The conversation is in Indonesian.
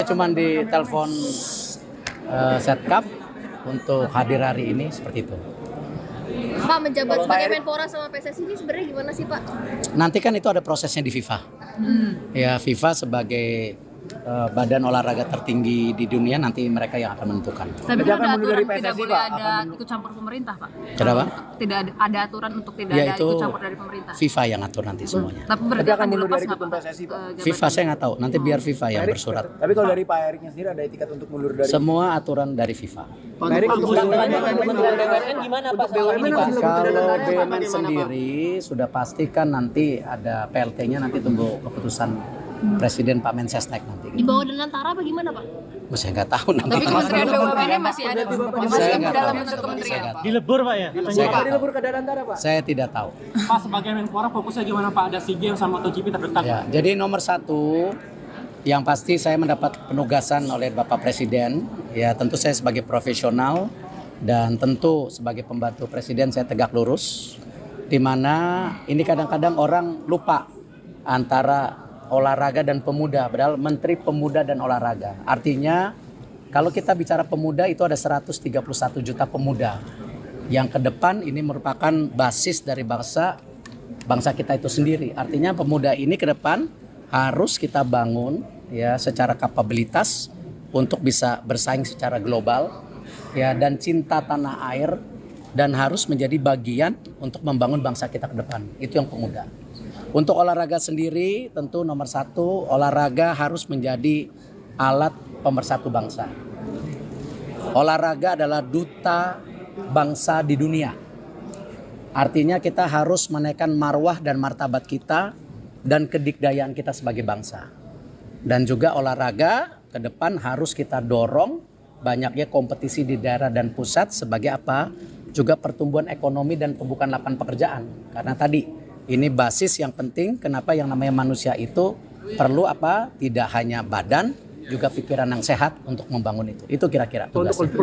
cuma di telepon Setkap untuk hadir hari ini seperti itu. Pak, menjabat sebagai Menpora sama PSSI ini sebenarnya gimana sih Pak? Nanti kan itu ada prosesnya di FIFA. Ya, FIFA sebagai badan olahraga tertinggi di dunia, nanti mereka yang akan menentukan. Tapi kan ada aturan tidak boleh ada ikut campur pemerintah, Pak. Kenapa? Tidak ada aturan untuk tidak Ya, ada itu ikut campur dari pemerintah. FIFA yang atur nanti semuanya. Tapi berarti akan mundur dilepas dari nggak, ketum Pak? PSSI, Pak? FIFA saya nggak tahu. Nanti biar FIFA yang bersurat. Tapi kalau dari Pak Eriknya sendiri ada etikat untuk mundur dari Semua aturan dari FIFA. Pak Erik untuk BUMN gimana Pak soal ini Pak? Kalau BUMN sendiri sudah pastikan nanti ada PLT-nya, nanti tunggu keputusan Presiden Pak Mensesnek nanti. Di bawah Danantara apa gimana Pak? Saya nggak tahu nanti. Tapi Kementerian BUMN masih ada, Saya masih nggak dalam tahu. bentuk kementerian. Dilebur Pak ya? Saya nggak tahu. dilebur ke Danantara, Pak. Saya tidak tahu. Pak sebagai Menpora fokusnya gimana Pak? Ada SEA Games sama MotoGP terdekat. Ya, jadi nomor satu yang pasti saya mendapat penugasan oleh Bapak Presiden. Ya, tentu saya sebagai profesional dan tentu sebagai pembantu Presiden saya tegak lurus. Di mana ini kadang-kadang orang lupa antara olahraga dan pemuda, padahal Menteri Pemuda dan Olahraga. Artinya kalau kita bicara pemuda itu ada 131 juta pemuda yang ke depan ini merupakan basis dari bangsa kita itu sendiri. Artinya pemuda ini ke depan harus kita bangun ya secara kapabilitas untuk bisa bersaing secara global ya, dan cinta tanah air, dan harus menjadi bagian untuk membangun bangsa kita ke depan. Itu yang pemuda. Untuk olahraga sendiri tentu nomor satu, olahraga harus menjadi alat pemersatu bangsa. Olahraga adalah duta bangsa di dunia. Artinya kita harus menaikkan marwah dan martabat kita dan kedikdayaan kita sebagai bangsa. Dan juga olahraga ke depan harus kita dorong banyaknya kompetisi di daerah dan pusat sebagai apa? Juga pertumbuhan ekonomi dan pembukaan lapangan pekerjaan. Karena tadi ini basis yang penting, kenapa yang namanya manusia itu perlu apa? Tidak hanya badan, juga pikiran yang sehat untuk membangun itu. Itu kira-kira tugasnya.